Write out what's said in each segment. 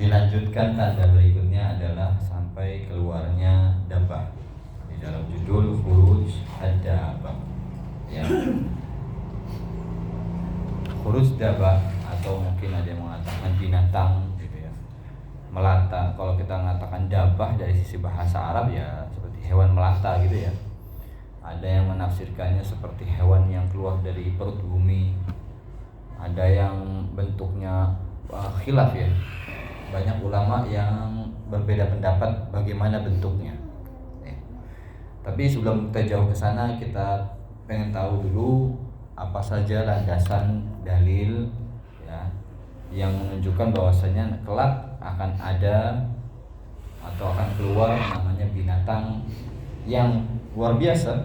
Dilanjutkan tanda berikutnya adalah sampai keluarnya dabah. Di dalam judul khuruj ad-dabah. Ya. Khuruj dabah atau mungkin ada yang mengatakan binatang gitu ya. Melata. Kalau kita mengatakan dabah dari sisi bahasa Arab ya seperti hewan melata gitu ya. Ada yang menafsirkannya seperti hewan yang keluar dari perut bumi. Ada yang bentuknya khilaf ya. Banyak ulama yang berbeda pendapat bagaimana bentuknya. Ya. Tapi sebelum kita jauh ke sana, kita pengen tahu dulu apa saja landasan dalil ya yang menunjukkan bahwasanya kelak akan ada atau akan keluar namanya binatang yang luar biasa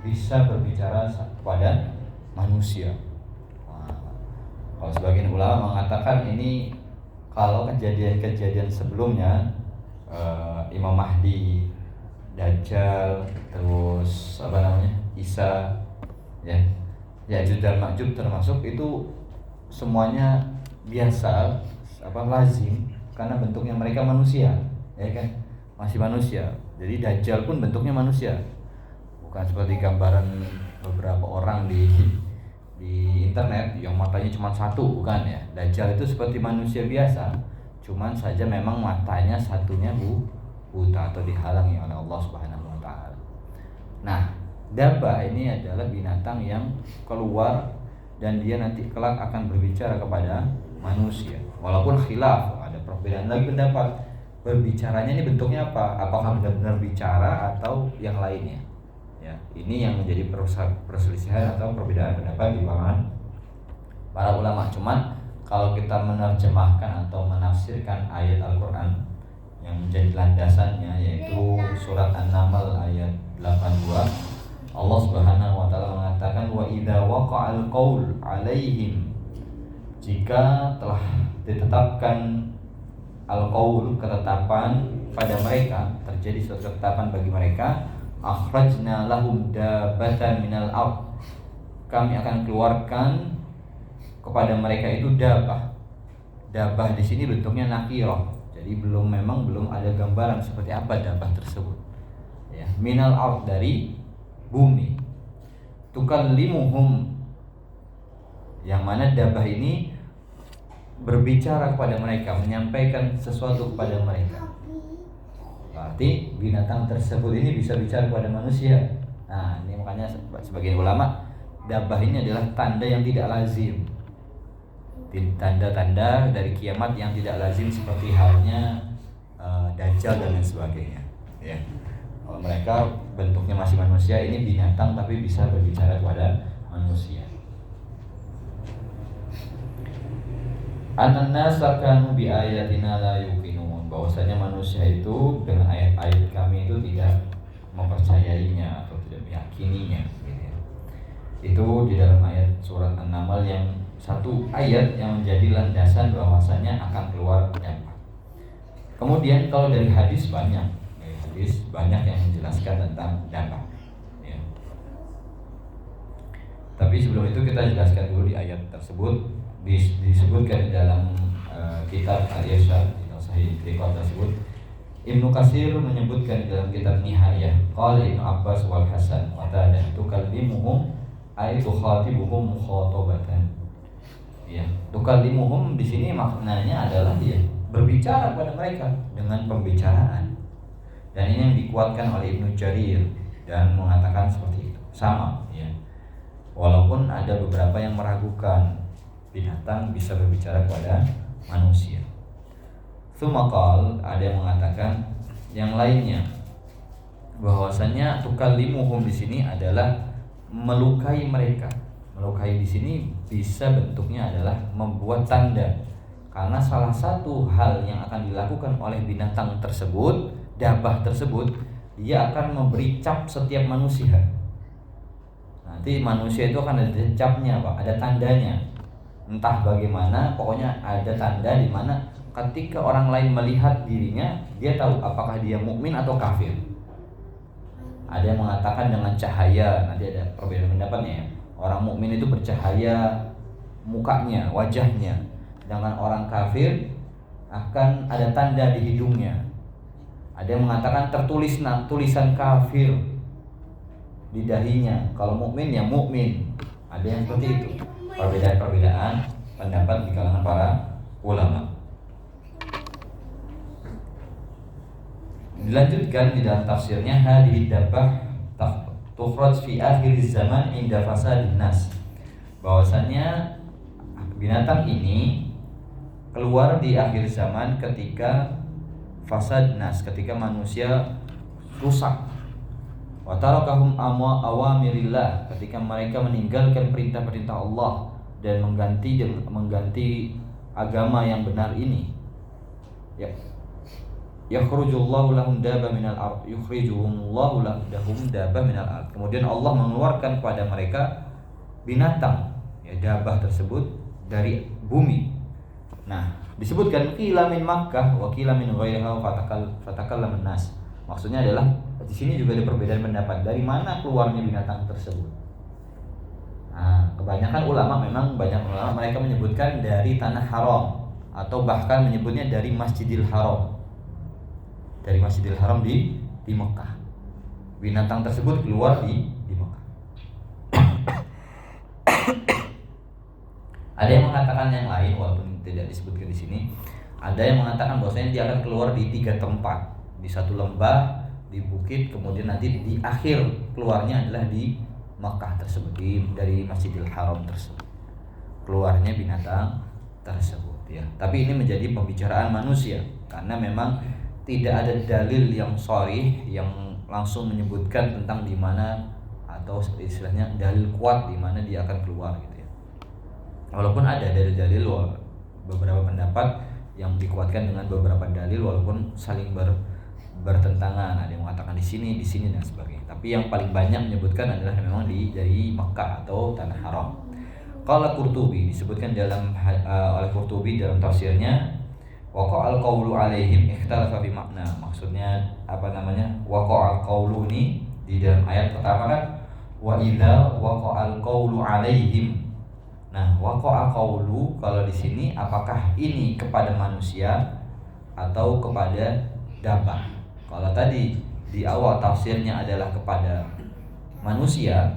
bisa berbicara kepada manusia. Nah, kalau sebagian ulama mengatakan ini kalau kejadian-kejadian sebelumnya Imam Mahdi, Dajjal, terus Isa, ya, Ya'juj dan Ma'juj termasuk itu semuanya biasa, lazim karena bentuknya mereka manusia, ya kan, masih manusia. Jadi Dajjal pun bentuknya manusia, bukan seperti gambaran beberapa orang di internet yang matanya cuma satu, bukan ya. Dajjal itu seperti manusia biasa, cuman saja memang matanya satunya buta atau dihalangi oleh Allah Subhanahu wa taala. Nah, dabah ini adalah binatang yang keluar dan dia nanti kelak akan berbicara kepada manusia. Walaupun khilaf, ada perbedaan lagi pendapat. Berbicaranya ini bentuknya apa? Apakah benar-benar bicara atau yang lainnya? Ya, ini yang menjadi perselisihan atau perbedaan pendapat di kalangan para ulama. Cuman kalau kita menerjemahkan atau menafsirkan ayat Al-Quran yang menjadi landasannya, yaitu surat An-Naml ayat 82, Allah Subhanahu wa taala mengatakan wa idza waqa'al qaul 'alaihim, jika telah ditetapkan al-qaul, ketetapan pada mereka, terjadi suatu ketetapan bagi mereka, akhrajna lahum dabbatan minal ard, kami akan keluarkan kepada mereka itu dabah. Dabah di sini bentuknya nakirah, jadi belum ada gambaran seperti apa dabah tersebut. Ya, minal ard, dari bumi. Tukallimuhum, yang mana dabah ini berbicara kepada mereka, menyampaikan sesuatu kepada mereka. Berarti binatang tersebut ini bisa bicara kepada manusia. Nah, ini makanya sebagian ulama, dabah ini adalah tanda yang tidak lazim, tanda-tanda dari kiamat yang tidak lazim, seperti halnya Dajjal dan lain sebagainya. Ya, kalau mereka bentuknya masih manusia, ini binatang tapi bisa berbicara kepada manusia. An-nasa kanu bi ayatina la yuqinun, bahwasanya manusia itu dengan ayat-ayat kami itu tidak mempercayainya atau tidak meyakininya gitu ya. Itu di dalam ayat surat An-Naml yang satu ayat yang menjadi landasan bahwasanya akan keluar dabah. Kemudian kalau dari hadis banyak yang menjelaskan tentang dabah ya. Tapi sebelum itu kita jelaskan dulu di ayat tersebut disebutkan di dalam kitab Al-Irsyad di Sahih Bukhari tersebut. Ibnu Katsir menyebutkan di dalam kitab Nihayah, qala Ibnu Abbas wal Hasan qatadah tukallimuhum ay tukhatibuhum mukhatabatan. Ya, tukallimuhum di sini maknanya adalah dia berbicara kepada mereka dengan pembicaraan. Dan ini yang dikuatkan oleh Ibnu Jarir dan mengatakan seperti itu. Sama ya. Walaupun ada beberapa yang meragukan binatang bisa berbicara kepada manusia. Tsumaqal, ada yang mengatakan yang lainnya, bahwasanya tukallimuhum di sini adalah melukai mereka. Melukai di sini bisa bentuknya adalah membuat tanda. Karena salah satu hal yang akan dilakukan oleh binatang tersebut, dabah tersebut, dia akan memberi cap setiap manusia. Nanti manusia itu akan ada capnya, Pak, ada tandanya. Entah bagaimana, pokoknya ada tanda di mana ketika orang lain melihat dirinya, dia tahu apakah dia mukmin atau kafir. Ada yang mengatakan dengan cahaya, nanti ada perbedaan pendapatnya ya. Orang mukmin itu bercahaya mukanya, wajahnya. Sedangkan orang kafir akan ada tanda di hidungnya. Ada yang mengatakan tertulis tulisan kafir di dahinya. Kalau mukmin ya mukmin. Ada yang seperti itu. Perbedaan-perbedaan pendapat di kalangan para ulama. Dilanjutkan di dalam tafsirnya, hadhihi dabbah tukhraj fi akhir zaman inda fasadin nas. Bahwasanya binatang ini keluar di akhir zaman ketika fasad nas, ketika manusia rusak. Wa tarakahum awamirillah, ketika mereka meninggalkan perintah-perintah Allah dan mengganti agama yang benar ini. Ya. Yakhrujullahu lahum dabba minal ard, yukhrijuhumullahu lahum dabba minal ard. Kemudian Allah mengeluarkan kepada mereka binatang, ya dabah tersebut dari bumi. Nah, disebutkan qila min Makkah wa qila min ghairiha fatakallama an-nas. Maksudnya adalah di sini juga ada perbedaan pendapat dari mana keluarnya binatang tersebut. Nah, kebanyakan ulama mereka menyebutkan dari tanah haram atau bahkan menyebutnya dari Masjidil Haram. Dari Masjidil Haram di Mekah. Binatang tersebut keluar di Mekah. Ada yang mengatakan yang lain walaupun tidak disebutkan di sini. Ada yang mengatakan bahwasanya dia akan keluar di 3 tempat, di satu lembah, di bukit, kemudian nanti di akhir keluarnya adalah di Mekah tersebut, dari Masjidil Haram tersebut. Keluarnya binatang tersebut ya. Tapi ini menjadi pembicaraan manusia karena memang tidak ada dalil yang sharih yang langsung menyebutkan tentang di mana atau istilahnya dalil kuat di mana dia akan keluar gitu ya. Walaupun ada dari dalil beberapa pendapat yang dikuatkan dengan beberapa dalil walaupun saling bertentangan. Ada yang mengatakan di sini dan sebagainya. Tapi yang paling banyak menyebutkan adalah memang dari Makkah atau tanah haram. Qala Qurtubi, disebutkan oleh Qurtubi dalam tafsirnya, waqa'al qawlu alaihim ikhtalafa fi makna. Maksudnya waqa'al qawlu ini di dalam ayat pertama kan wa idza waqa'al qawlu alaihim. Nah, waqa'al qawlu kalau di sini apakah ini kepada manusia atau kepada dabbah? Kalau tadi di awal tafsirnya adalah kepada manusia,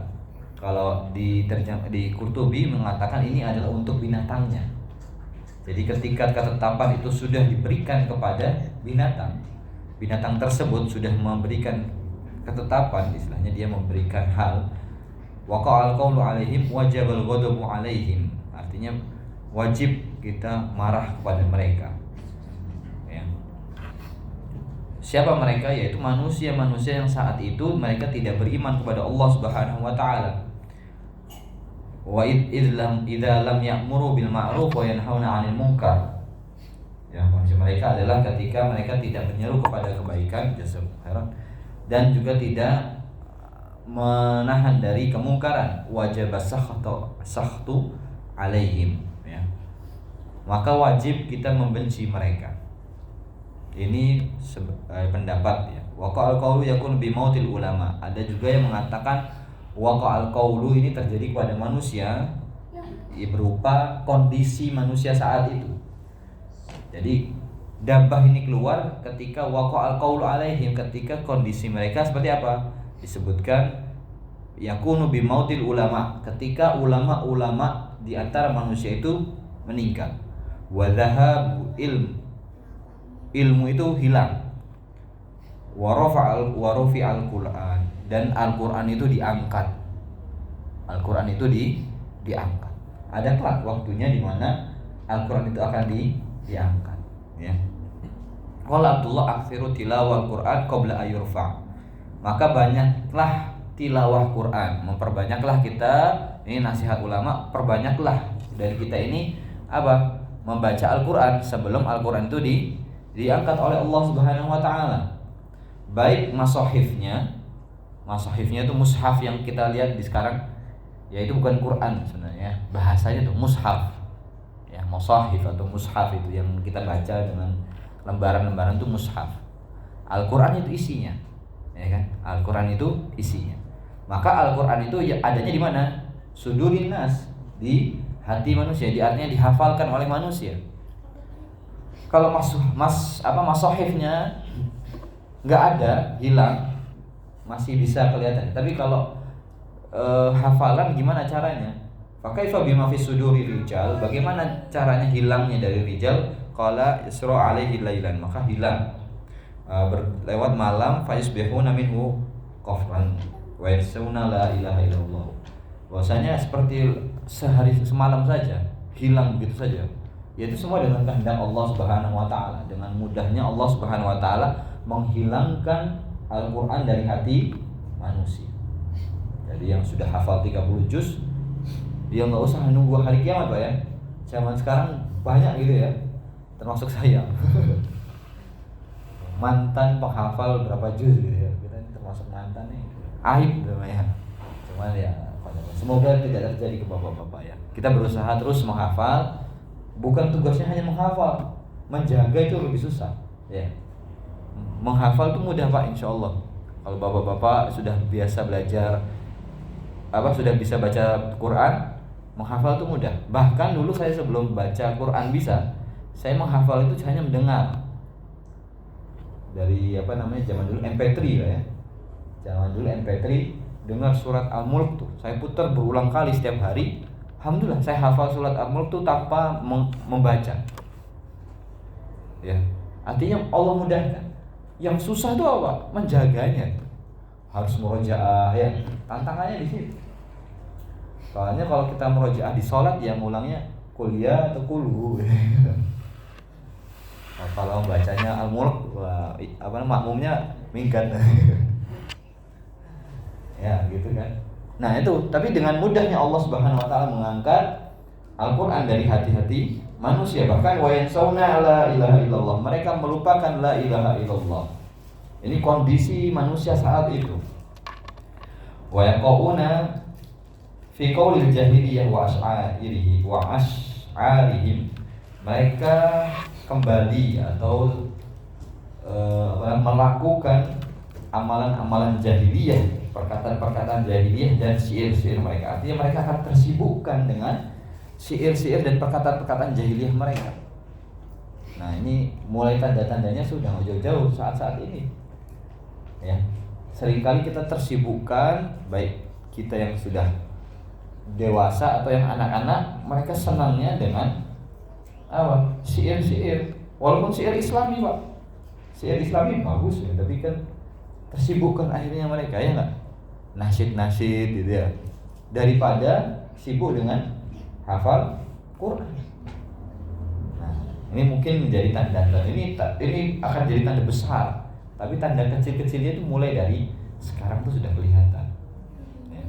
kalau di Qurtubi mengatakan ini adalah untuk binatangnya. Jadi ketika ketetapan itu sudah diberikan kepada binatang tersebut sudah memberikan ketetapan, istilahnya dia memberikan hal. Waqa'al qawlu alaihim wajabal ghadabu alaihim. Artinya wajib kita marah kepada mereka. Ya. Siapa mereka? Yaitu manusia-manusia yang saat itu mereka tidak beriman kepada Allah Subhanahu wa taala. Wa idza lam ya'muru bil ma'ruf wa yanhauna 'anil munkar. Ya, maksud mereka adalah ketika mereka tidak menyeru kepada kebaikan, dan juga tidak menahan dari kemungkaran, wajib sakhtu alaihim ya. Maka wajib kita membenci mereka. Ini pendapat ya. Waqa'al qawlu yakun bi mautil ulama. Ada juga yang mengatakan waqa'al qawlu ini terjadi kepada manusia ya, berupa kondisi manusia saat itu. Jadi dabbah ini keluar ketika waqa'al qawlu alaihim, ketika kondisi mereka seperti apa? Disebutkan yakunu bi mautil ulama, ketika ulama-ulama di antara manusia itu meninggal. Wa dhahabu ilmu itu hilang. Wa rafi'al Qur'an, dan Al-Qur'an itu diangkat. Al-Qur'an itu diangkat. Ada kelak waktunya di mana Al-Qur'an itu akan diangkat ya. Qala Abdullah aksiru tilawah Qur'an qabla ayurfa. Maka banyaklah tilawah Quran, memperbanyaklah kita. Ini nasihat ulama, perbanyaklah dari kita ini apa? Membaca Al-Qur'an sebelum Al-Qur'an itu diangkat oleh Allah Subhanahu wa taala. Baik masahifnya itu mushaf yang kita lihat di sekarang, yaitu bukan Quran sebenarnya, bahasanya itu mushaf. Ya, masahif atau mushaf itu yang kita baca dengan lembaran-lembaran itu mushaf. Al-Qur'an itu isinya. Ya kan? Al-Qur'an itu isinya. Maka Al-Qur'an itu adanya di mana? Sudurin nas, di hati manusia, artinya dihafalkan oleh manusia. kalau masohifnya nggak ada, hilang, masih bisa kelihatan. Tapi kalau hafalan gimana caranya? Fakaifa bima fi suduri rijal, bagaimana caranya hilangnya dari rijal? Qala isra alaihi lailan, maka hilang lewat malam, fayusbihuna minhu qafran wa yasuna la ilaha illallah. Bahwasanya seperti sehari semalam saja, hilang begitu saja. Yaitu semua dengan kehendak Allah Subhanahu wa taala. Dengan mudahnya Allah Subhanahu wa taala menghilangkan Al-Qur'an dari hati manusia. Jadi yang sudah hafal 30 juz, dia nggak usah nunggu hari kiamat, Pak ya. Zaman sekarang banyak gitu ya, termasuk saya. Mantan penghafal berapa juz gitu ya. Kita ini termasuk mantan nih. Aib namanya. Cuman ya, semoga tidak terjadi ke bapak-bapak ya. Kita berusaha terus menghafal. Bukan tugasnya hanya menghafal, menjaga itu lebih susah ya. Menghafal itu mudah Pak, insya Allah. Kalau bapak-bapak sudah biasa belajar, sudah bisa baca Quran, menghafal itu mudah. Bahkan dulu saya sebelum baca Quran bisa, saya menghafal itu hanya mendengar. Dari zaman dulu MP3 lah ya. Zaman dulu MP3, dengar surat Al-Mulk tuh, saya putar berulang kali setiap hari. Alhamdulillah saya hafal surat Al-Mulk tuh tanpa membaca. Ya, artinya Allah mudahkan. Yang susah tuh apa? Menjaganya. Harus murojaah ya. Tantangannya di situ. Soalnya kalau kita murojaah di sholat ya ngulangnya kuliah atau kulu. Nah, kalau bacanya Al-Mulk, makmumnya minggat. Ya, gitu kan. Nah itu, tapi dengan mudahnya Allah Subhanahu wa taala mengangkat Al-Qur'an dari hati-hati manusia. Bahkan wa yansawna la ilaha illallah, mereka melupakan la ilaha illallah. Ini kondisi manusia saat itu. Wa yaqauna fi qaulil jahiliyah wa ash'arihim, mereka kembali atau melakukan amalan-amalan jahiliyah, perkataan-perkataan jahiliyah dan syair-syair mereka. Artinya mereka akan tersibukkan dengan syair-syair dan perkataan-perkataan jahiliyah mereka. Nah ini mulai tanda-tandanya sudah jauh-jauh saat-saat ini ya. Seringkali kita tersibukkan, baik kita yang sudah dewasa atau yang anak-anak, mereka senangnya dengan syair-syair. Walaupun syair Islami Pak, syair Islami bagus ya, tapi kan tersibukkan akhirnya mereka ya nggak, nasyid gitu ya, daripada sibuk dengan hafal Quran. Nah, ini mungkin menjadi tanda ini akan jadi tanda besar, tapi tanda kecil-kecilnya itu mulai dari sekarang tuh sudah kelihatan ya.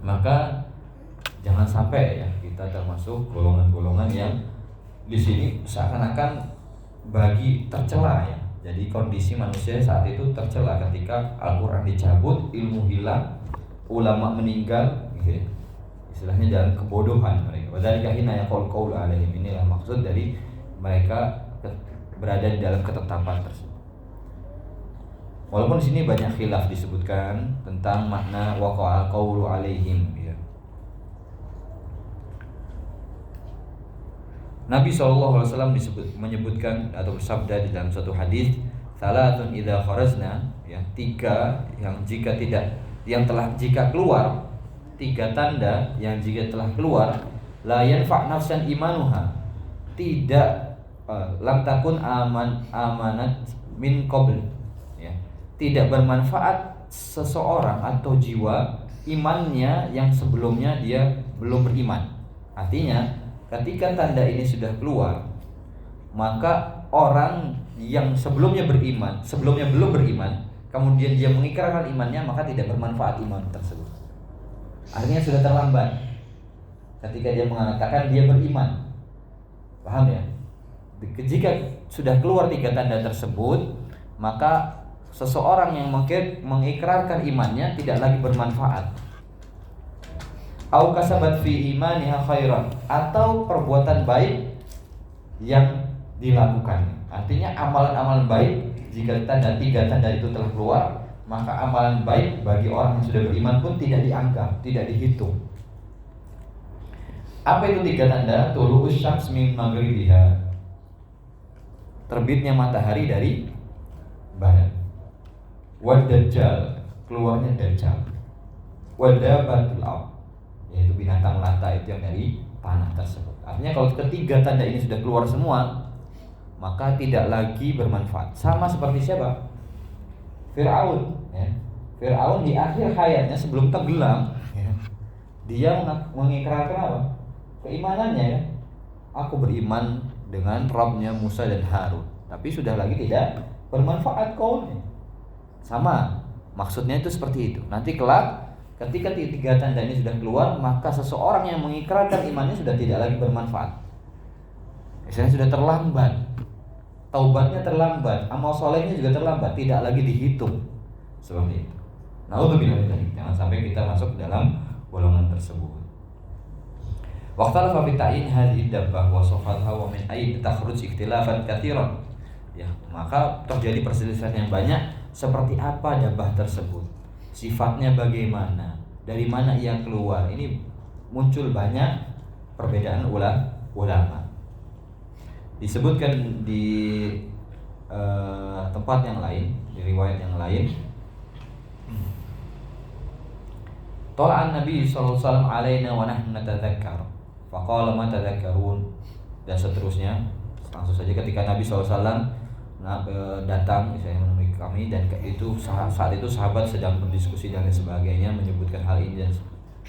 Maka jangan sampai ya kita termasuk golongan-golongan yang di sini seakan-akan bagi tercela ya. Jadi kondisi manusia saat itu tercela ketika Al-Quran dicabut, ilmu hilang, ulama meninggal gitu ya. Istilahnya dalam kebodohan mereka. Wadzalika hina yaqul qaul alaihim, inilah maksud dari mereka berada di dalam ketetapan tersebut. Walaupun di sini banyak khilaf disebutkan tentang makna waqa'al qaulu alaihim ya. Nabi SAW menyebutkan atau bersabda di dalam suatu hadis, salatun idza kharajna, ya, tiga yang jika keluar, tiga tanda yang jika telah keluar, la yanfa' nafsan imanuha, tidak lam takun amanat min qabl, ya, tidak bermanfaat seseorang atau jiwa imannya yang sebelumnya dia belum beriman. Artinya ketika tanda ini sudah keluar, maka orang yang sebelumnya belum beriman, kemudian dia mengikrarkan imannya, maka tidak bermanfaat iman tersebut. Artinya sudah terlambat ketika dia mengatakan dia beriman. Paham ya? Jika sudah keluar tiga tanda tersebut, maka seseorang yang mengikrarkan imannya tidak lagi bermanfaat. Au kasabat fi imaniha khairan, atau perbuatan baik yang dilakukan. Artinya amalan-amalan baik, jika tiga tanda itu telah keluar, maka amalan baik bagi orang yang sudah beriman pun tidak dianggap, tidak dihitung. Apa itu tiga tanda? Tulu'us syams min maghribiha, terbitnya matahari dari barat. Wad dajjal, keluarnya dajjal. Wadabatul ard, yaitu binatang melata itu yang dari tanah tersebut. Artinya kalau ketiga tanda ini sudah keluar semua, maka tidak lagi bermanfaat. Sama seperti siapa? Fir'aun, ya. Fir'aun di akhir hayatnya sebelum tenggelam, ya, dia mengikrarkan apa? Keimanannya, ya. Aku beriman dengan Rabbnya Musa dan Harun. Tapi sudah lagi tidak bermanfaat kaumnya. Sama, maksudnya itu seperti itu. Nanti kelak ketika tiga tanda ini sudah keluar, maka seseorang yang mengikrarkan imannya sudah tidak lagi bermanfaat. Misalnya sudah terlambat, taubatnya terlambat, amal solehnya juga terlambat, tidak lagi dihitung. Seperti itu. Naudzubillah, jangan sampai kita masuk dalam golongan tersebut. Waqtalafa fi ta'yin hadhihi dabbah wa sifatha wa min ayyi takhruj ikhtilafan katsiran. Ya, maka terjadi perselisihan yang banyak, seperti apa dabbah tersebut, sifatnya bagaimana, dari mana ia keluar. Ini muncul banyak perbedaan ulama. Disebutkan di tempat yang lain, di riwayat yang lain, Tala'an Nabi sallallahu alaihi wasallam alaina wa nahnu natadzakkar. Faqala ma tadzakkarun, dan seterusnya. Langsung saja ketika Nabi sallallahu alaihi wasallam datang misalnya menemui kami, dan itu saat itu sahabat sedang berdiskusi dan sebagainya, menyebutkan hal ini, dan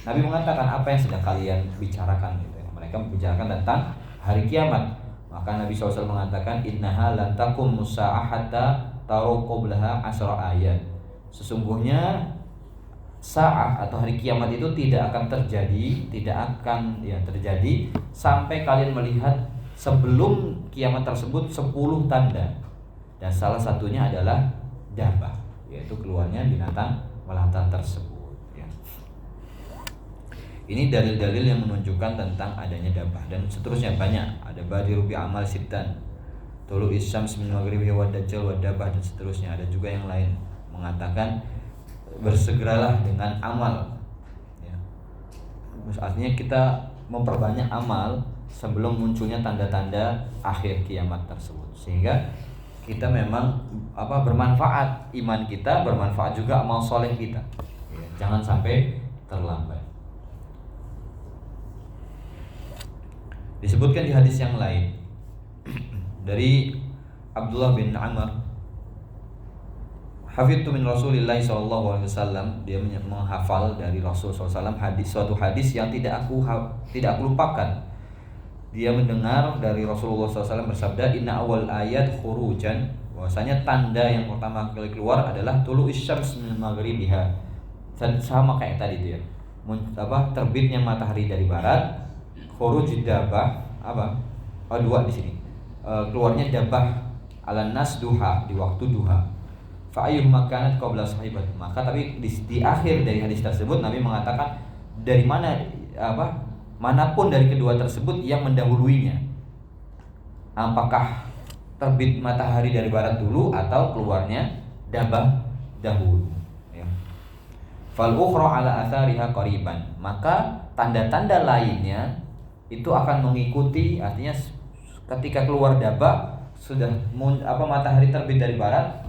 Nabi mengatakan, apa yang sedang kalian bicarakan gitu. Mereka membicarakan tentang hari kiamat. Maka Nabi SAW mengatakan, innaha lan taqumu sa'ah hatta taru qablaha 10 ayat. Sesungguhnya saat atau hari kiamat itu tidak akan terjadi sampai kalian melihat sebelum kiamat tersebut 10 tanda. Dan salah satunya adalah dabbah, yaitu keluarnya binatang melata tersebut, ya. Ini dalil-dalil yang menunjukkan tentang adanya dabbah, dan seterusnya banyak. Ada badiru bi amal sittan, tulu isyams min maghribi wa dajjal wa dabbah, dan seterusnya. Ada juga yang lain mengatakan bersegeralah dengan amal, ya. Artinya kita memperbanyak amal sebelum munculnya tanda-tanda akhir kiamat tersebut, sehingga kita memang bermanfaat, iman kita bermanfaat juga amal soleh kita, ya. Jangan sampai terlambat. Disebutkan di hadis yang lain dari Abdullah bin Amr, hafidtu min Rasulillah sallallahu alaihi wasallam, dia menghafal dari Rasul sallallahu alaihi wasallam suatu hadis yang tidak aku lupakan. Dia mendengar dari Rasulullah SAW bersabda, inna awal ayat khurujan, bahwasanya tanda yang pertama kali keluar adalah tulu isyams min maghribiha. Sama kayak tadi itu, ya. Terbitnya matahari dari barat, khuruj dabbah, dua di sini. Keluarnya dabbah ala nas duha, di waktu duha. Fa ayyuh makanat qabla sahibat. Maka tapi di akhir dari hadis tersebut Nabi mengatakan dari mana manapun dari kedua tersebut yang mendahuluinya. Apakah terbit matahari dari barat dulu atau keluarnya dabbah dahulu, ya. Fal ukhra ala athariha qariban. Maka tanda-tanda lainnya itu akan mengikuti, artinya ketika keluar dabbah sudah matahari terbit dari barat,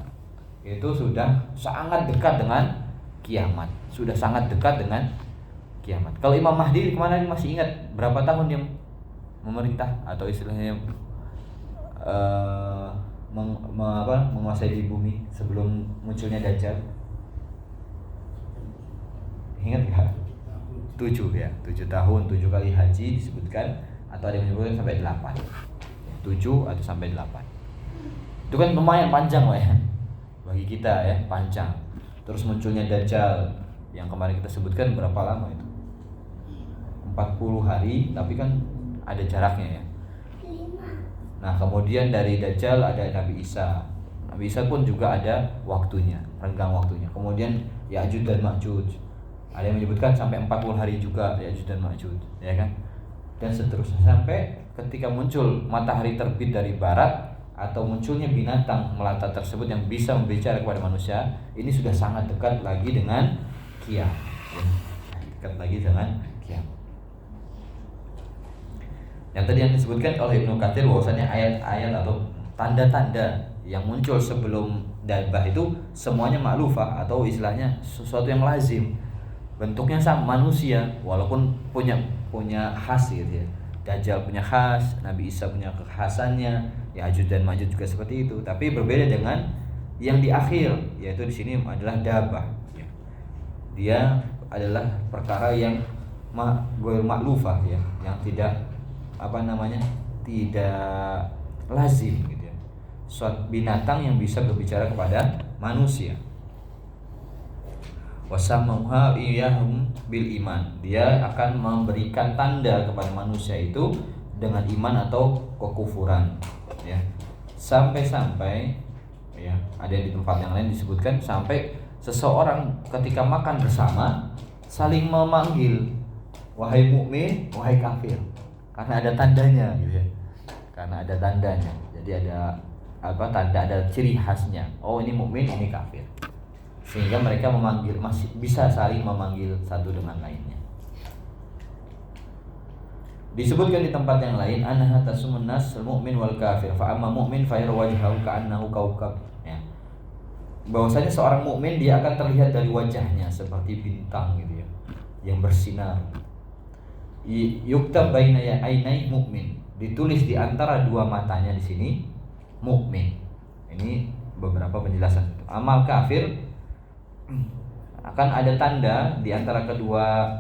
itu sudah sangat dekat dengan kiamat, sudah sangat dekat dengan kiamat. Kalau Imam Mahdi kemana, masih ingat berapa tahun dia memerintah, atau istilahnya menguasai di bumi sebelum munculnya Dajjal? Ingat nggak? 7 tahun, 7 kali haji disebutkan, atau ada yang menyebutkan sampai 8. 7 atau sampai 8. Itu kan lumayan panjang, ya. Bagi kita, ya, panjang. Terus munculnya Dajjal yang kemarin kita sebutkan berapa lama itu? 40 hari, tapi kan ada jaraknya, ya. Nah, kemudian dari Dajjal ada Nabi Isa. Nabi Isa pun juga ada waktunya, renggang waktunya. Kemudian Ya'juj dan Ma'juj. Ada yang menyebutkan sampai 40 hari juga Ya'juj dan Ma'juj, ya kan? Dan seterusnya sampai ketika muncul matahari terbit dari barat atau munculnya binatang melata tersebut yang bisa berbicara kepada manusia, ini sudah sangat dekat lagi dengan kiamat. Dekat lagi dengan kiamat. Yang tadi yang disebutkan oleh Ibnu Katsir bahwasanya ayat-ayat atau tanda-tanda yang muncul sebelum dabah itu semuanya ma'lufah atau istilahnya sesuatu yang lazim. Bentuknya sama manusia walaupun punya khas gitu ya. Dajjal punya khas, Nabi Isa punya kekhasannya, Ya'juj dan Ma'juj juga seperti itu. Tapi berbeda dengan yang di akhir, yaitu di sini adalah dabah. Ya. Dia adalah perkara yang ma'lufah ya, yang tidak tidak lazim gitu ya. Suatu binatang yang bisa berbicara kepada manusia. Wasamauha iyahum bil iman. Dia akan memberikan tanda kepada manusia itu dengan iman atau kekufuran ya. Sampai-sampai ya, ada di tempat yang lain disebutkan sampai seseorang ketika makan bersama saling memanggil wahai mukmin, wahai kafir. Karena ada tandanya gitu ya. Karena ada tandanya. Jadi ada tanda, ada ciri khasnya. Oh, ini mukmin, ini kafir. Sehingga mereka masih bisa saling memanggil satu dengan lainnya. Disebutkan di tempat yang lain, annaha tasumun nas al-mu'min wal kafir fa amma mu'min fa yarwajhu ka'annahu kaukab ya. Bahwasanya seorang mukmin dia akan terlihat dari wajahnya seperti bintang gitu ya, yang bersinar. Yuktab baina ainai mu'min, ditulis di antara dua matanya di sini mukmin. Ini beberapa penjelasan. Amal kafir akan ada tanda di antara kedua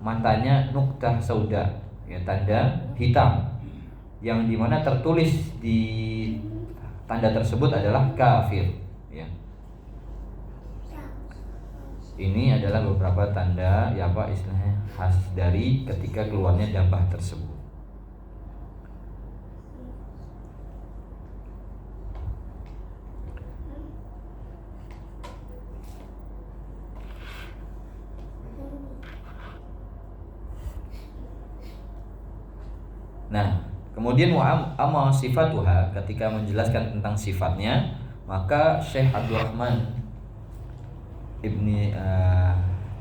matanya nuktah sauda ya, tanda hitam yang dimana tertulis di tanda tersebut adalah kafir ya. Ini adalah beberapa tanda ya istilahnya khas dari ketika keluarnya dabah tersebut. Nah, kemudian amma sifatuha, ketika menjelaskan tentang sifatnya, maka Syekh Abdurrahman Ibni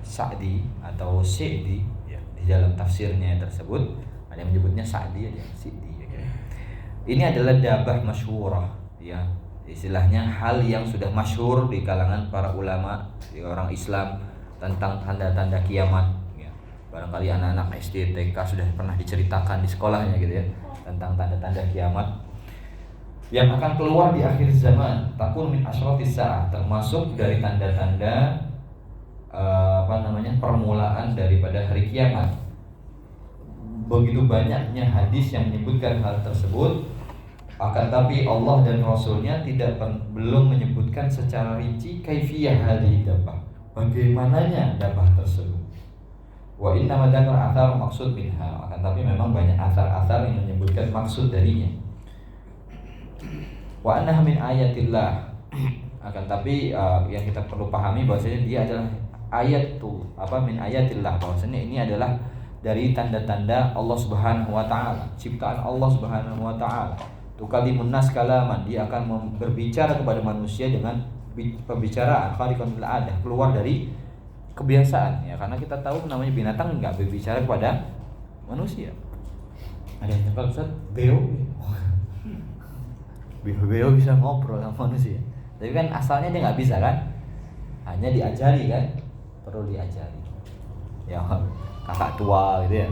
Sa'di atau Sa'di ya, di dalam tafsirnya tersebut ada yang menyebutnya Sa'di, ada yang Sa'di ya. Ini adalah dabah masyhurah ya, istilahnya hal yang sudah masyhur di kalangan para ulama di orang Islam tentang tanda-tanda kiamat. Barangkali anak-anak SD, TK sudah pernah diceritakan di sekolahnya gitu ya, tentang tanda-tanda kiamat yang akan keluar di akhir zaman. Takun min asyratis sa'ah, termasuk dari tanda-tanda permulaan daripada hari kiamat. Begitu banyaknya hadis yang menyebutkan hal tersebut, akan tapi Allah dan Rasulnya belum menyebutkan secara rinci kaifiyah hadhihi dabah, bagaimananya dabah tersebut. Wa inna madakar athar maksud minha, akan tapi memang banyak athar-athar yang menyebutkan maksud darinya. Wa annaha min ayatillah, akan tapi yang kita perlu pahami bahwasanya dia adalah ayat tuh min ayatillah, bahwasanya ini adalah dari tanda-tanda Allah Subhanahu wa taala, ciptaan Allah Subhanahu wa taala. Tukalimun nas kalaman, dia akan berbicara kepada manusia dengan pembicaraan khariqan lil adah, keluar dari kebiasaan ya, karena kita tahu namanya binatang nggak berbicara kepada manusia. Ada yang nyangka Ustaz, beo bisa ngobrol sama manusia, tapi kan asalnya dia nggak bisa kan, hanya diajari kan, perlu diajari ya, kakak tua gitu ya,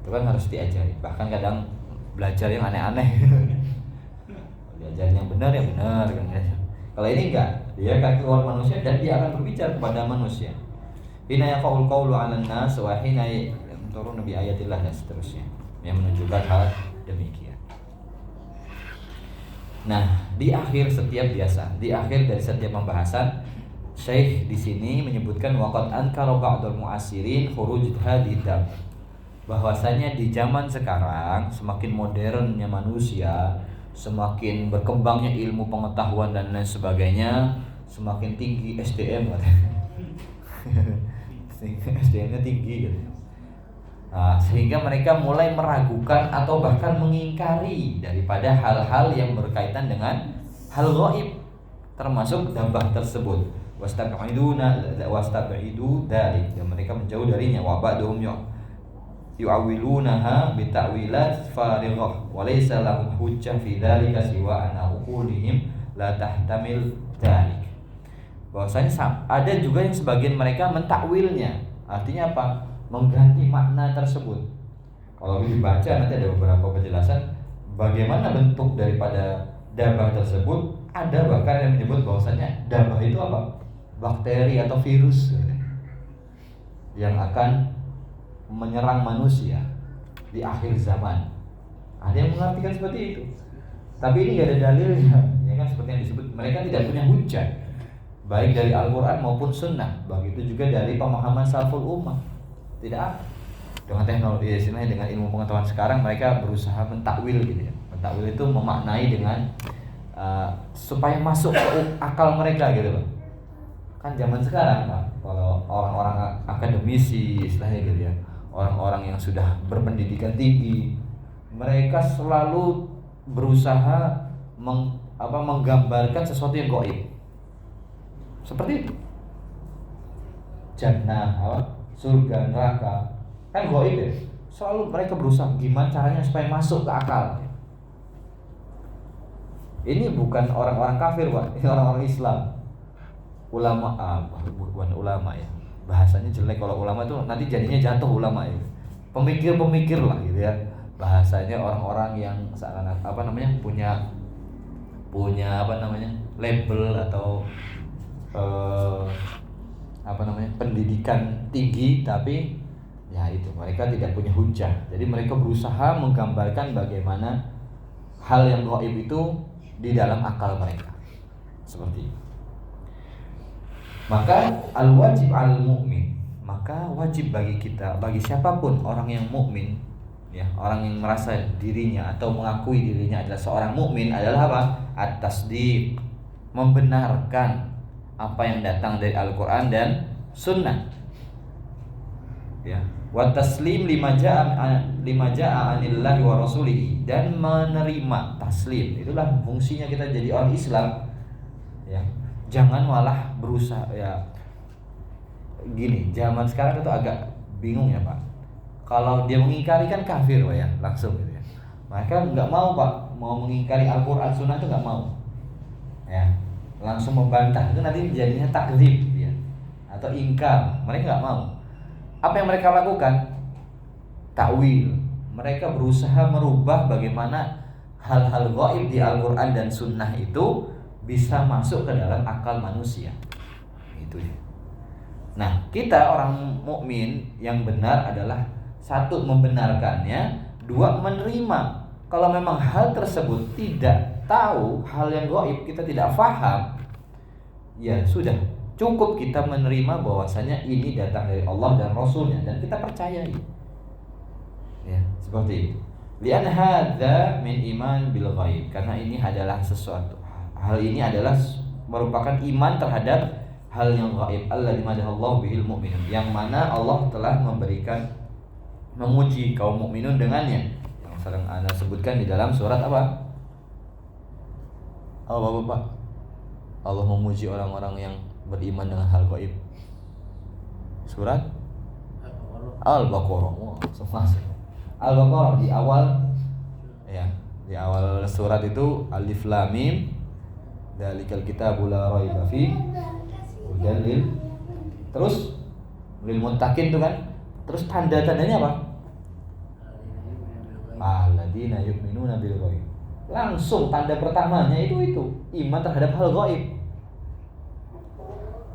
itu kan harus diajari. Bahkan kadang belajar yang aneh-aneh diajarin yang benar ya benar kan ya. Kalau ini enggak, dia akan keluar manusia dan dia akan berbicara kepada manusia. Hina yaqul qawlu 'alan nas wa hina turun bi ayatillah dan seterusnya, yang menunjukkan hal demikian. Nah, di akhir dari setiap pembahasan, Syekh di sini menyebutkan waqad ankara ba'dul mu'assirin khuruj hadhihi dab, bahwasanya di zaman sekarang semakin modernnya manusia, semakin berkembangnya ilmu pengetahuan dan lain sebagainya, semakin tinggi SDM SDM-nya tinggi gitu. Nah, sehingga mereka mulai meragukan atau bahkan mengingkari daripada hal-hal yang berkaitan dengan hal gaib, termasuk dabah tersebut. Wastab'idu dzalik, dan mereka menjauh darinya. Wa ba'duhum yu'awilunaha bita'wilat farighah wa laysa lahum hujjah fi dzalika siwa an aqulihim la tahtamil dzalik. Bahwasanya ada juga yang sebagian mereka mentakwilnya. Artinya apa? Mengganti makna tersebut. Kalau dibaca nanti ada beberapa penjelasan bagaimana bentuk daripada dabah tersebut. Ada bahkan yang menyebut bahwasanya dabah itu apa? Bakteri atau virus yang akan menyerang manusia di akhir zaman. Ada yang mengartikan seperti itu. Tapi ini gak ada dalilnya. Ya kan seperti yang disebut, mereka tidak punya hujjah baik dari Al-Quran maupun Sunnah. Begitu juga dari pemahaman salaful ummah. Tidak ada. Dengan teknologi, istilahnya dengan ilmu pengetahuan sekarang, mereka berusaha mentakwil gitu ya. Mentakwil itu memaknai dengan supaya masuk ke akal mereka gitu loh. Kan zaman sekarang Pak, kalau orang-orang akademisi istilahnya gitu ya, orang-orang yang sudah berpendidikan tinggi, mereka selalu berusaha menggambarkan sesuatu yang gaib. Seperti itu. Jannah, surga, neraka, kan gaib ya. Selalu mereka berusaha gimana caranya supaya masuk ke akal. Ini bukan orang-orang kafir, Pak. Ini orang-orang Islam. Ulama, bukan ulama ya. Bahasanya jelek kalau ulama itu nanti jadinya jatuh ulama ya. Pemikir-pemikir lah gitu ya. Bahasanya orang-orang yang punya label atau pendidikan tinggi, tapi ya itu mereka tidak punya hujah. Jadi mereka berusaha menggambarkan bagaimana hal yang gaib itu di dalam akal mereka. Seperti itu. Maka al-wajib al-mu'min, maka wajib bagi kita, bagi siapapun orang yang mukmin, ya, orang yang merasa dirinya atau mengakui dirinya adalah seorang mukmin adalah apa? At-tasdiq, membenarkan apa yang datang dari Al-Quran dan Sunnah. Ya, wa taslim lima ja'a anillahi wa rasulihi, dan menerima taslim. Itulah fungsinya kita jadi orang Islam. Ya, jangan malah berusaha ya. Gini, zaman sekarang itu agak bingung ya Pak. Kalau dia mengingkari kan kafir Pak ya, langsung gitu ya. Mereka nggak mau Pak, mau mengingkari Al-Quran Sunnah itu nggak mau. Ya, langsung membantah, itu nanti jadinya takdzib ya, atau ingkar. Mereka nggak mau. Apa yang mereka lakukan? Takwil. Mereka berusaha merubah bagaimana hal-hal gaib di Al-Quran dan Sunnah itu bisa masuk ke dalam akal manusia. Itu ya. Nah, kita orang mukmin yang benar adalah satu, membenarkannya, dua, menerima. Kalau memang hal tersebut tidak tahu, hal yang gaib kita tidak paham, ya sudah, cukup kita menerima bahwasanya ini datang dari Allah dan Rasulnya, dan kita percayai. Ya, seperti itu. Lian hadza min iman bil ghaib, karena ini adalah sesuatu. Hal ini adalah merupakan iman terhadap hal yang gaib. Alladzi madahallahu bihil mu'minun, yang mana Allah telah memuji kaum mukminun dengannya. Yang sering Anda sebutkan di dalam surat apa? Bapak? Allah memuji orang-orang yang beriman dengan hal gaib. Surat Al-Baqarah. Al-Baqarah di awal ya, di awal surat itu alif lam mim dzalikal kitabu la raiba fi hudan lil, terus lil muttaqin itu kan. Terus tanda-tandanya apa? Alladzina yu'minuna bil ghaib. Langsung tanda pertamanya itu iman terhadap hal gaib.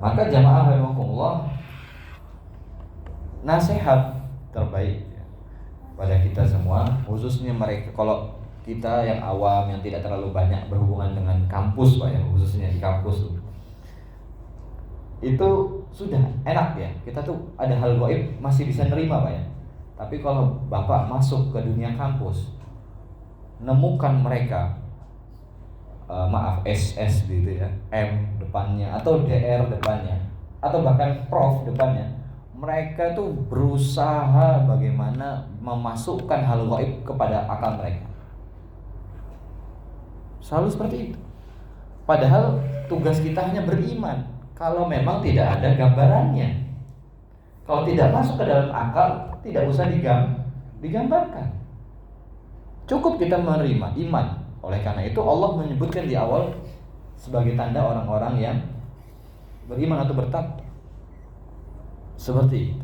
Maka jamaah rahimakumullah, nasihat terbaik pada kita semua, khususnya mereka, kalau kita yang awam yang tidak terlalu banyak berhubungan dengan kampus Pak ya, khususnya di kampus itu sudah enak ya, kita tuh ada hal gaib masih bisa nerima Pak ya. Tapi kalau Bapak masuk ke dunia kampus, nemukan mereka SS gitu ya, M depannya atau DR depannya, atau bahkan Prof depannya, mereka tuh berusaha bagaimana memasukkan hal gaib kepada akal mereka. Selalu seperti itu. Padahal tugas kita hanya beriman. Kalau memang tidak ada gambarannya, kalau tidak masuk ke dalam akal, tidak usah digambarkan. Cukup kita menerima iman. Oleh karena itu Allah menyebutkan di awal sebagai tanda orang-orang yang beriman atau bertakwa. Seperti itu.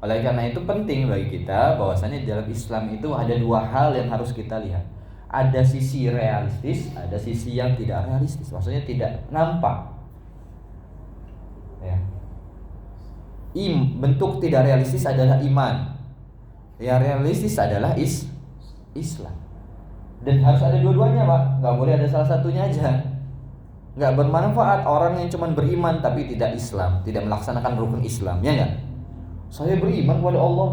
Oleh karena itu penting bagi kita bahwasanya dalam Islam itu ada dua hal yang harus kita lihat. Ada sisi realistis, ada sisi yang tidak realistis. Maksudnya tidak nampak. Ya. Bentuk tidak realistis adalah iman. Yang realistis adalah Islam. Dan harus ada dua-duanya, Pak. Gak boleh ada salah satunya aja. Gak bermanfaat orang yang cuma beriman tapi tidak Islam, tidak melaksanakan rukun Islam, ya enggak? Saya beriman kepada Allah,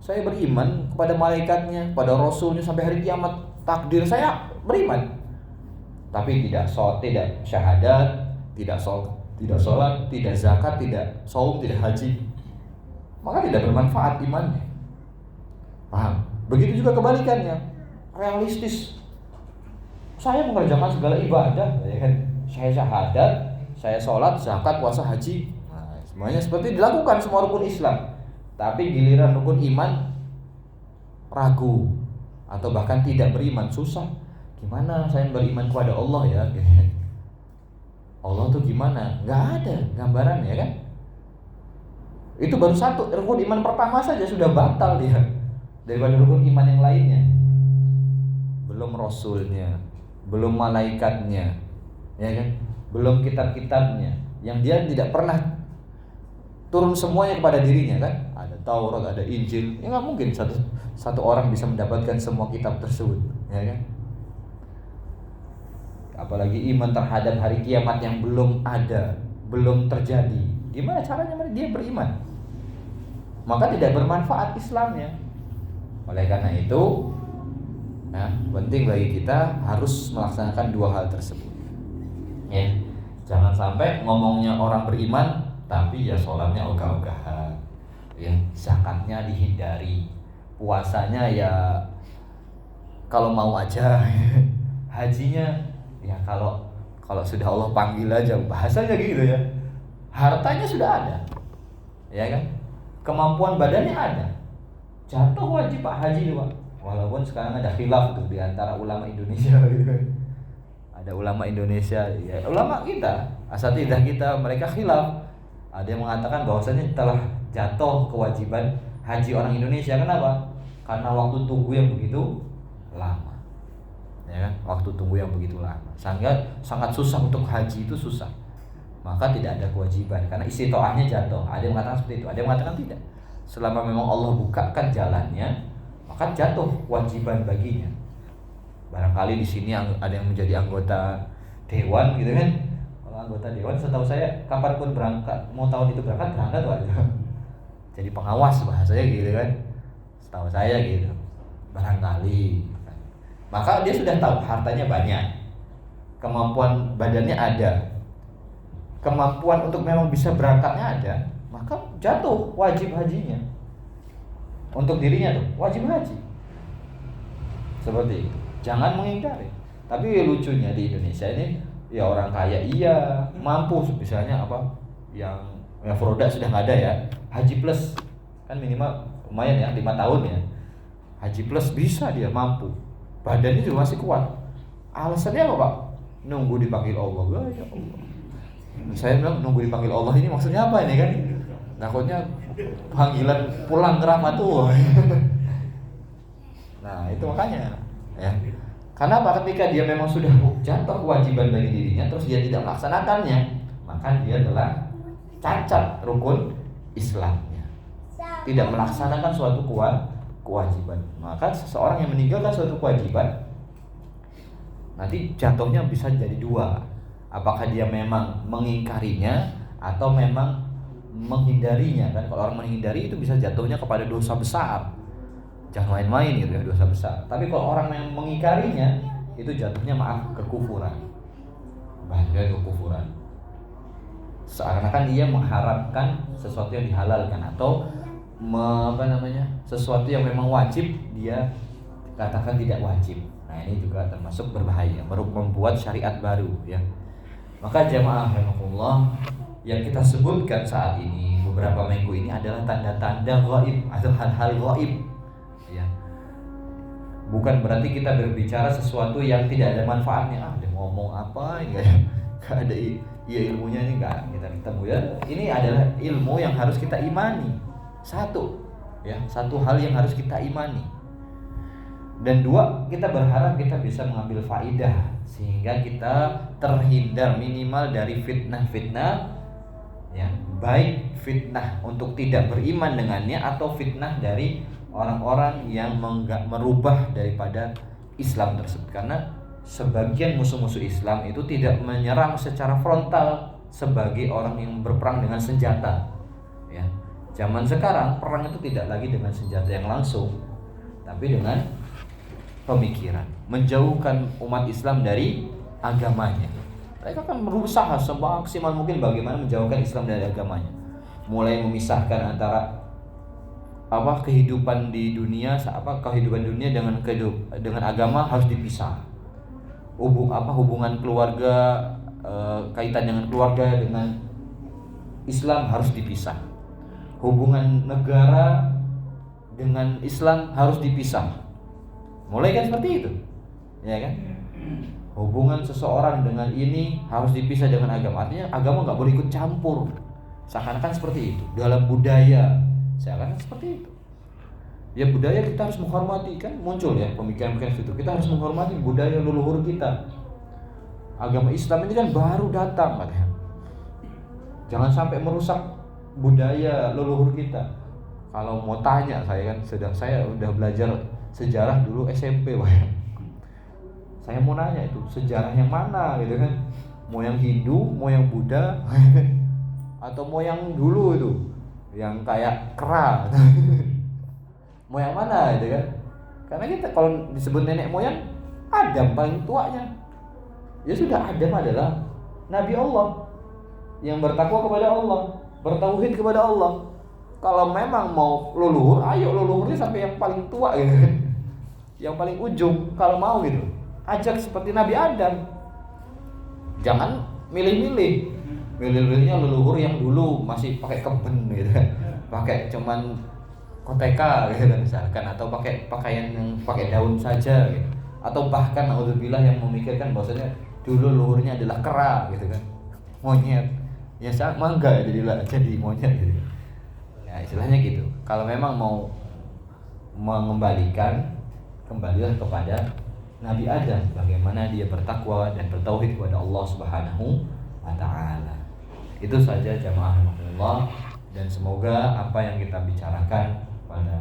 saya beriman kepada malaikatnya, pada Rasulnya sampai hari kiamat, takdir saya beriman. Tapi tidak syahadat, tidak sholat, tidak zakat, tidak saum, tidak haji, maka tidak bermanfaat imannya. Paham? Begitu juga kebalikannya, realistis. Saya mengerjakan segala ibadah, ya kan? Saya syahadat, saya sholat, zakat, puasa, haji. Nah, semuanya seperti dilakukan semua rukun Islam. Tapi giliran rukun iman ragu atau bahkan tidak beriman, susah. Gimana saya beriman kepada Allah ya? Allah tuh gimana? Gak ada gambaran ya kan? Itu baru satu rukun iman pertama saja sudah batal dia daripada rukun iman yang lainnya. Belum rasulnya, belum malaikatnya, ya kan? Belum kitab-kitabnya yang dia tidak pernah turun semuanya kepada dirinya kan? Ada Taurat, ada Injil. Ya nggak mungkin satu orang bisa mendapatkan semua kitab tersebut, ya kan? Apalagi iman terhadap hari kiamat yang belum ada, belum terjadi. Gimana caranya dia beriman? Maka tidak bermanfaat Islamnya. Oleh karena itu, nah, penting bagi kita harus melaksanakan dua hal tersebut. Ya, jangan sampai ngomongnya orang beriman, tapi ya sholatnya ogah-ogahan, ya, zakatnya dihindari, puasanya ya kalau mau aja, hajinya ya kalau sudah Allah panggil aja, bahasanya gitu ya. Hartanya sudah ada, ya kan? Kemampuan badannya ada, jatuh wajib Pak haji Pak. Walaupun sekarang ada khilaf tuh di antara ulama Indonesia gitu kan. Ada ulama Indonesia, ya ulama kita, asatidzah kita, mereka khilaf. Ada yang mengatakan bahwasanya telah jatuh kewajiban haji orang Indonesia. Kenapa? Karena waktu tunggu yang begitu lama. Ya kan? Waktu tunggu yang begitu lama. Sangat susah untuk haji, itu susah. Maka tidak ada kewajiban karena istitoahnya jatuh. Ada yang mengatakan seperti itu, ada yang mengatakan tidak. Selama memang Allah bukakan jalannya, maka jatuh kewajiban baginya. Barangkali di sini ada yang menjadi anggota dewan gitu kan. Kalau anggota dewan setahu saya kapanpun berangkat, mau tahun itu berangkat aja. Jadi pengawas bahasanya gitu kan. Setahu saya gitu. Barangkali. Maka dia sudah tahu hartanya banyak. Kemampuan badannya ada. Kemampuan untuk memang bisa berangkatnya ada, maka jatuh wajib hajinya. Untuk dirinya tuh wajib haji. Seperti itu. Jangan menghindari. Tapi lucunya di Indonesia ini ya orang kaya iya mampu, misalnya apa yang Froda sudah nggak ada ya, haji plus kan minimal lumayan ya 5 tahun ya, haji plus bisa dia mampu, badannya juga masih kuat. Alasannya apa Pak? Nunggu dipanggil Allah. Ya Allah, saya bilang nunggu dipanggil Allah ini maksudnya apa ini kan? Takutnya panggilan pulang ke rahmatullah. Nah itu makanya ya. Karena apa? Ketika dia memang sudah jatuh kewajiban bagi dirinya, terus dia tidak melaksanakannya, maka dia telah cacat rukun Islamnya, tidak melaksanakan suatu kewajiban. Maka seseorang yang meninggalkan suatu kewajiban nanti jatuhnya bisa jadi dua. Apakah dia memang mengingkarinya atau memang menghindarinya kan? Kalau orang menghindari itu bisa jatuhnya kepada dosa besar. Jangan main-main gitu ya, dosa besar. Tapi kalau orang yang mengingkarinya itu jatuhnya kekufuran. Bahkan kekufuran. Seakan-akan dia mengharapkan sesuatu yang dihalalkan atau sesuatu yang memang wajib dia katakan tidak wajib. Nah, ini juga termasuk berbahaya, membuat syariat baru ya. Maka jamaah rahimakumullah, yang kita sebutkan saat ini beberapa minggu ini adalah tanda-tanda gaib atau hal-hal gaib ya, Bukan berarti kita berbicara sesuatu yang tidak ada manfaatnya. Dia ngomong apa, nggak ada ilmunya ini, nggak kita ketemu ya. Ini adalah ilmu yang harus kita imani. Satu hal yang harus kita imani. Dan dua, kita berharap kita bisa mengambil faidah sehingga kita terhindar minimal dari fitnah-fitnah, ya, baik fitnah untuk tidak beriman dengannya atau fitnah dari orang-orang yang merubah daripada Islam tersebut. Karena sebagian musuh-musuh Islam itu tidak menyerang secara frontal sebagai orang yang berperang dengan senjata, ya. Zaman sekarang perang itu tidak lagi dengan senjata yang langsung, tapi dengan pemikiran, menjauhkan umat Islam dari agamanya. Mereka akan berusaha semaksimal mungkin bagaimana menjauhkan Islam dari agamanya, mulai memisahkan antara kehidupan di dunia, kehidupan dunia dengan agama harus dipisah. Hubungan keluarga, kaitan dengan keluarga dengan Islam harus dipisah. Hubungan negara dengan Islam harus dipisah. Mulai kan seperti itu, ya kan? Hubungan seseorang dengan ini harus dipisah dengan agama. Artinya agama nggak boleh ikut campur. Seakan-akan seperti itu. Dalam budaya, seakan-akan seperti itu. Ya budaya kita harus menghormati, kan muncul ya pemikiran-pemikiran itu. Kita harus menghormati budaya leluhur kita. Agama Islam ini kan baru datang, katanya. Jangan sampai merusak budaya leluhur kita. Kalau mau tanya, saya udah belajar sejarah dulu SMP, Pak. Saya mau nanya itu sejarah yang mana gitu kan? Mau yang Hindu, mau yang Buddha, atau mau yang dulu itu, yang kayak kera. Mau yang mana gitu kan? Karena kita kalau disebut nenek moyang, Adam paling tuanya. Ya sudah, Adam adalah Nabi Allah yang bertakwa kepada Allah, bertauhid kepada Allah. Kalau memang mau leluhur, ayo leluhurnya sampai yang paling tua gitu kan, yang paling ujung kalau mau gitu. Ajak seperti Nabi Adam. Jangan milih-milihnya leluhur yang dulu masih pakai keben gitu, pakai cuman koteka gitu misalkan, atau pakai pakaian yang pakai daun saja gitu. Atau bahkan naudzubillah yang memikirkan bahwasanya dulu leluhurnya adalah kera gitu kan, monyet. Ya sama enggak jadi monyet gitu. Ya istilahnya gitu. Kalau memang mau mengembalikan, kembalilah kepada Nabi Adam, bagaimana dia bertakwa dan bertauhid kepada Allah Subhanahu wa taala. Itu saja jamaah rahimakumullah, dan semoga apa yang kita bicarakan pada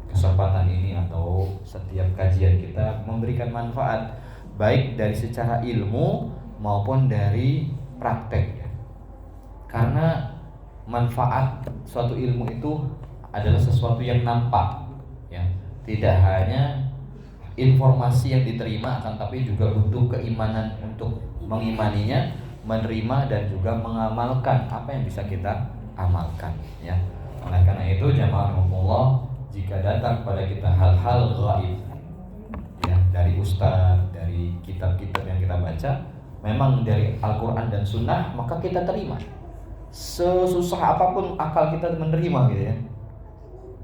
kesempatan ini atau setiap kajian kita memberikan manfaat baik dari secara ilmu maupun dari praktek ya. Karena manfaat suatu ilmu itu adalah sesuatu yang nampak ya. Tidak hanya informasi yang diterima, akan tapi juga butuh keimanan untuk mengimaninya, menerima dan juga mengamalkan apa yang bisa kita amalkan ya. Oleh karena itu jamaah rahimakumullah, jika datang pada kita hal-hal gaib ya, dari ustaz, dari kitab-kitab yang kita baca, memang dari Al-Quran dan Sunnah, maka kita terima. Sesusah apapun akal kita menerima gitu ya.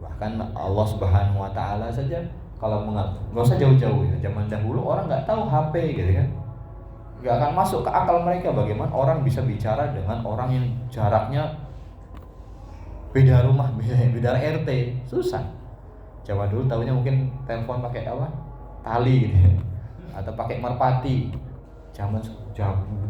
Bahkan Allah Subhanahu wa taala saja kalau nggak usah jauh-jauh ya. Zaman dahulu orang nggak tahu HP gitu kan, nggak akan masuk ke akal mereka bagaimana orang bisa bicara dengan orang yang jaraknya beda rumah, beda RT, susah. Zaman dulu tahunya mungkin telepon pakai apa, tali gitu ya, atau pakai merpati. Zaman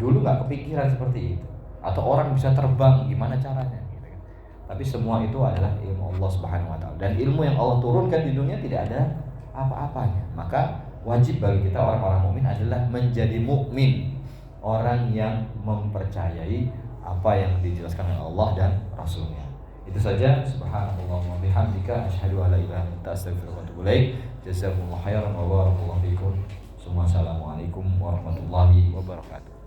dulu nggak kepikiran seperti itu. Atau orang bisa terbang, gimana caranya gitu kan. Tapi semua itu adalah ilmu Allah Subhanahu wa taala, dan ilmu yang Allah turunkan di dunia tidak ada apa-apanya. Maka wajib bagi kita orang-orang mukmin adalah menjadi mukmin, orang yang mempercayai apa yang dijelaskan oleh Allah dan Rasulnya. Itu saja. Subhanallah wa bihamdika asyhadu an la ilaha illa anta astaghfiruka wa atubu ilaik. Jazakumullahu khairan wa barakallahu fikum. Assalamualaikum warahmatullahi wabarakatuh.